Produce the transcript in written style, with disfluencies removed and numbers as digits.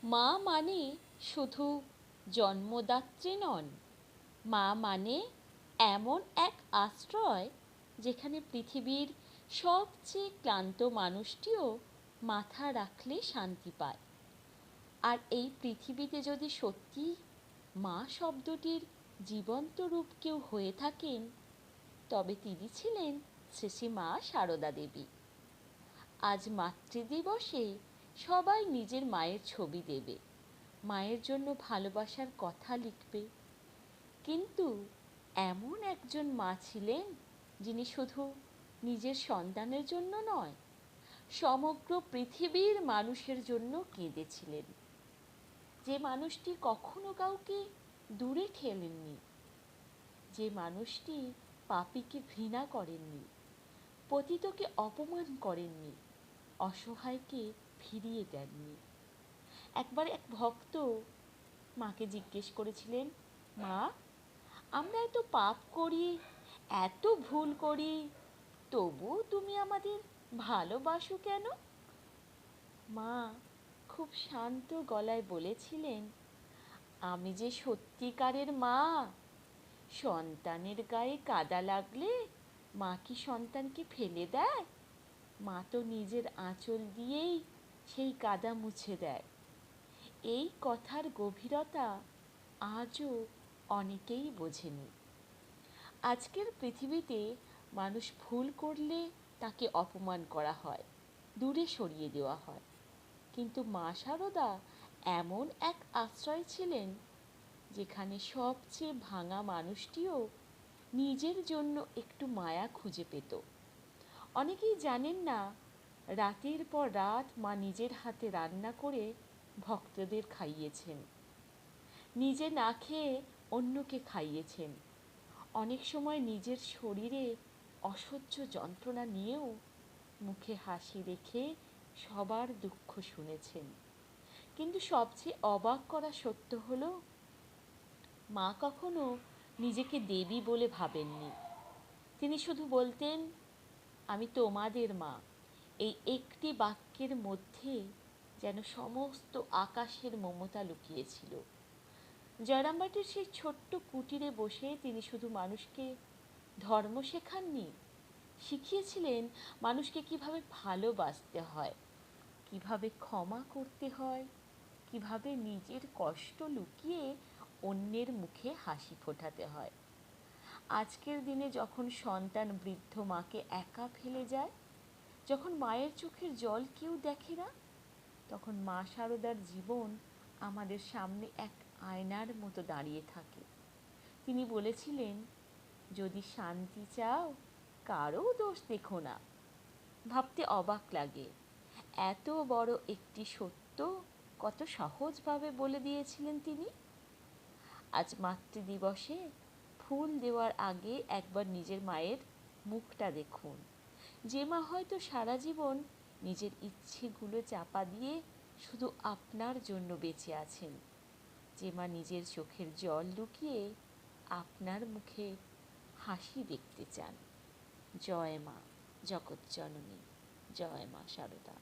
মা মানে শুধু জন্মদাত্রী নন, মা মানে এমন এক আশ্রয় যেখানে পৃথিবীর সবচেয়ে ক্লান্ত মানুষটিও মাথা রাখলে শান্তি পায়। আর এই পৃথিবীতে যদি সত্যি মা শব্দটির জীবন্ত রূপ কেউ হয়ে থাকেন, তবে তিনি ছিলেন শ্রী শ্রী মা সারদা দেবী। আজ মাতৃদিবসে সবাই নিজের মায়ের ছবি দেবে, মায়ের জন্য ভালোবাসার কথা লিখবে, কিন্তু এমন একজন মা ছিলেন যিনি শুধু নিজের সন্তানের জন্য নয়, সমগ্র পৃথিবীর মানুষের জন্য কেঁদেছিলেন। যে মানুষটি কখনো কাউকে দূরে ঠেলেননি, যে মানুষটি পাপীকে ঘৃণা করেননি, পতিতকে অপমান করেননি, অসহায়কে ফিরিয়ে দেননি। একবার এক ভক্ত মাকে জিজ্ঞেস করেছিলেন, মা, আমরা এত পাপ করি, এত ভুল করি, তবু তুমি আমাদের ভালোবাসো কেন? মা খুব শান্ত গলায় বলেছিলেন, আমি যে সত্যিকারের মা। সন্তানের গায়ে কাদা লাগলে মা কি সন্তানকে ফেলে দেয়? মা তো নিজের আঁচল দিয়েই সেই কাদা মুছে দেয়। এই কথার গভীরতা আজও অনেকেই বোঝেনি। আজকের পৃথিবীতে মানুষ ভুল করলে তাকে অপমান করা হয়, দূরে সরিয়ে দেওয়া হয়, কিন্তু মা সারদা এমন এক আশ্রয় ছিলেন যেখানে সবচেয়ে ভাঙা মানুষটিও নিজের জন্য একটু মায়া খুঁজে পেত। অনেকেই জানেন না, রাতের পর রাত মা নিজের হাতে রান্না করে ভক্তদের খাইয়েছেন, নিজে না খেয়ে অন্যকে খাইয়েছেন। অনেক সময় নিজের শরীরে অসহ্য যন্ত্রণা নিয়েও মুখে হাসি রেখে সবার দুঃখ শুনেছেন। কিন্তু সবচেয়ে অবাক করা সত্য হলো, মা কখনো নিজেকে দেবী বলে ভাবেননি। তিনি শুধু বলতেন, আমি তোমাদের মা। এই একটি বাক্যের মধ্যে যেন সমস্ত আকাশের মমতা লুকিয়েছিল। জয়রামবাটির সেই ছোট্ট কুটিরে বসে তিনি শুধু মানুষকে ধর্ম শেখাননি, শিখিয়েছিলেন মানুষকে কিভাবে ভালোবাসতে হয়, কিভাবে ক্ষমা করতে হয়, কিভাবে নিজের কষ্ট লুকিয়ে অন্যের মুখে হাসি ফোটাতে হয়। আজকের দিনে যখন সন্তান বৃদ্ধ মাকে একা ফেলে যায়, যখন মায়ের চোখের জল কেউ দেখে না, তখন মা সারদার জীবন আমাদের সামনে এক আয়নার মতো দাঁড়িয়ে থাকে। তিনি বলেছিলেন, যদি শান্তি চাও কারও দোষ দেখো না। ভাবতে অবাক লাগে, এত বড় একটি সত্য কত সহজভাবে বলে দিয়েছিলেন তিনি। আজ মাতৃদিবসে ফুল দেওয়ার আগে একবার নিজের মায়ের মুখটা দেখুন। যে মা হয়তো সারা জীবন নিজের ইচ্ছেগুলো চাপা দিয়ে শুধু আপনার জন্য বেঁচে আছেন, যে মা নিজের চোখের জল লুকিয়ে আপনার মুখে হাসি দেখতে চান। জয় মা জগৎজননী, জয় মা সারদা।